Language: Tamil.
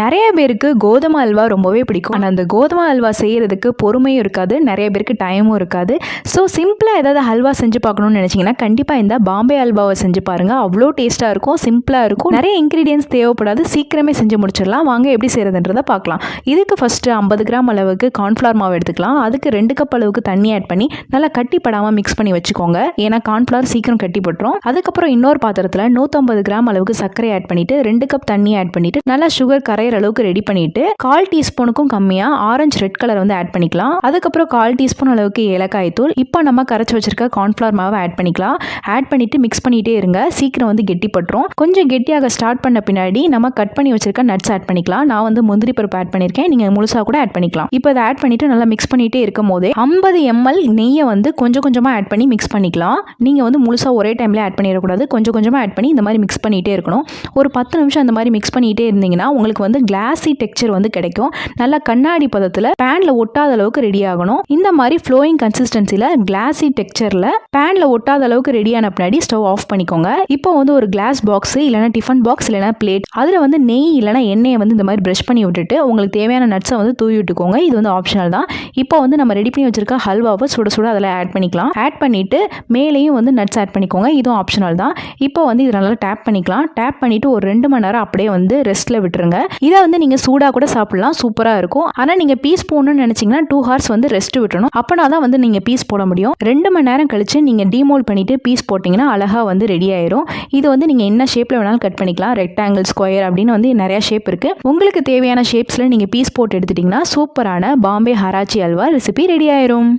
நிறைய பேருக்கு கோதுமை அல்வா ரொம்பவே பிடிக்கும். ஆனால் அந்த கோதுமை அல்வா செய்கிறதுக்கு பொறுமையும் இருக்காது, நிறைய பேருக்கு டைமும் இருக்காது. ஸோ சிம்பிளாக ஏதாவது ஹல்வா செஞ்சு பார்க்கணும்னு நினச்சிங்கன்னா கண்டிப்பாக இந்த பாம்பே அல்வாவை செஞ்சு பாருங்கள். அவ்வளோ டேஸ்ட்டாக இருக்கும், சிம்பிளாக இருக்கும், நிறைய இன்க்ரீடியன்ஸ் தேவைப்படாது, சீக்கிரமே செஞ்சு முடிச்சிடலாம். வாங்க எப்படி செய்கிறதுன்றதை பார்க்கலாம். இதுக்கு ஃபஸ்ட்டு 50 கிராம் அளவுக்கு கார்ன்ஃப்ளவர் மாவு எடுத்துக்கலாம். அதுக்கு 2 கப் அளவுக்கு தண்ணி ஆட் பண்ணி நல்லா கட்டி படாமல் மிக்ஸ் பண்ணி வச்சுக்கோங்க. ஏன்னா கார்ன்ஃப்ளவர் சீக்கிரம் கட்டி பட்டுரும். அதுக்கப்புறம் இன்னொரு பாத்திரத்தில் 150 கிராம் அளவுக்கு சர்க்கரை ஆட் பண்ணிவிட்டு 2 கப் தண்ணி ஆட் பண்ணிவிட்டு நல்லா சுகர் கரையிற அளவுக்கு ரெடி பண்ணிட்டு 1/4 டீஸ்பூனுக்கும் கம்மியா ஆரஞ்சு ரெட் கலர் வந்து ஆட் பண்ணிக்கலாம். அதுக்கப்புறம் 1/4 டீஸ்பூன் அளவுக்கு ஏலக்காய் தூள். இப்போ நம்ம கரைச்சி வச்சிருக்க கார்ன்ஃப்ளவர் மாவை ஆட் பண்ணிக்கலாம். ஆட் பண்ணிட்டு மிக்ஸ் பண்ணிட்டே இருங்க. சீக்கிரம் வந்து கெட்டி பட்டுரும். கொஞ்சம் கெட்டியாக ஸ்டார்ட் பண்ண பின்னாடி நம்ம கட் பண்ணி வச்சிருக்க நட்ஸ் ஆட் பண்ணிக்கலாம். நான் வந்து முந்திரி பருப்பு ஆட் பண்ணியிருக்கேன், நீங்க முழுசா கூட ஆட் பண்ணிக்கலாம். இப்போ அதை ஆட் பண்ணிட்டு நல்லா மிக்ஸ் பண்ணிட்டே இருக்கும் போதே 50 ml நெய்யை வந்து கொஞ்சம் கொஞ்சமா ஆட் பண்ணி மிக்ஸ் பண்ணிக்கலாம். நீங்க வந்து முழுசா ஒரே டைம்ல ஆட் பண்ணிடக்கூடாது, கொஞ்சம் கொஞ்சமா ஆட் பண்ணி இந்த மாதிரி மிக்ஸ் பண்ணிட்டே இருக்கணும். ஒரு 10 நிமிஷம் அந்த மாதிரி மிக்ஸ் பண்ணிட்டே இருந்தீங்கன்னா உங்களுக்கு வந்து கிளாஸி டெக்ஸ்சர் வந்து கிடைக்கும். நல்லா கண்ணாடி பதத்தில் பேன்ல ஒட்டாத அளவுக்கு ரெடி ஆகணும். இந்த மாதிரி ஃப்ளோயிங் கன்சிஸ்டன்சில கிளாஸி டெக்ஸ்சர்ல பேன்ல ஒட்டாத அளவுக்கு ரெடியான பின்னாடி ஸ்டவ் ஆஃப் பண்ணிக்கோங்க. இப்போ வந்து ஒரு கிளாஸ் பாக்ஸ் இல்லைனா டிஃபன் பாக்ஸ் இல்லைனா பிளேட், அதில் வந்து நெய் இல்லைனா எண்ணெயை வந்து இந்த மாதிரி ப்ரஷ் பண்ணி விட்டுட்டு உங்களுக்கு தேவையான நட்ஸை வந்து தூவி விட்டுக்கோங்க. இது வந்து ஆப்ஷனல் தான். இப்போ வந்து நம்ம ரெடி பண்ணி வச்சிருக்க ஹல்வாவை சுட சுட அதில் ஆட் பண்ணிக்கலாம். ஆட் பண்ணிட்டு மேலேயும் வந்து நட்ஸ் ஆட் பண்ணிக்கோங்க. இதுவும் ஆப்ஷனல் தான். இப்போ வந்து இதை நல்லா டேப் பண்ணிக்கலாம். டேப் பண்ணிட்டு ஒரு 2 மணி நேரம் அப்படியே வந்து ரெஸ்ட்ல விட்டுருங்க. இதை வந்து நீங்க சூடா கூட சாப்பிடலாம், சூப்பரா இருக்கும். ஆனா நீங்க பீஸ் போடணும்னு நினைச்சீங்கன்னா 2 ஹவர்ஸ் வந்து ரெஸ்ட் விட்டணும். அப்பனா தான் வந்து நீங்க பீஸ் போட முடியும். 2 மணி நேரம் கழிச்சு நீங்க டீமோல்ட் பண்ணிட்டு பீஸ் போட்டீங்கன்னா அழகா வந்து ரெடி ஆயிரும். இது வந்து நீங்க என்ன ஷேப்ல வேணாலும் கட் பண்ணிக்கலாம். ரெக்டாங்கிள், ஸ்கொயர் அப்படின்னு வந்து நிறைய ஷேப் இருக்கு. உங்களுக்கு தேவையான ஷேப்ஸ்ல நீங்க பீஸ் போட்டு எடுத்துட்டீங்கன்னா சூப்பரான பாம்பே ஹராச்சி அல்வா ரெசிபி ரெடி ஆயிரும்.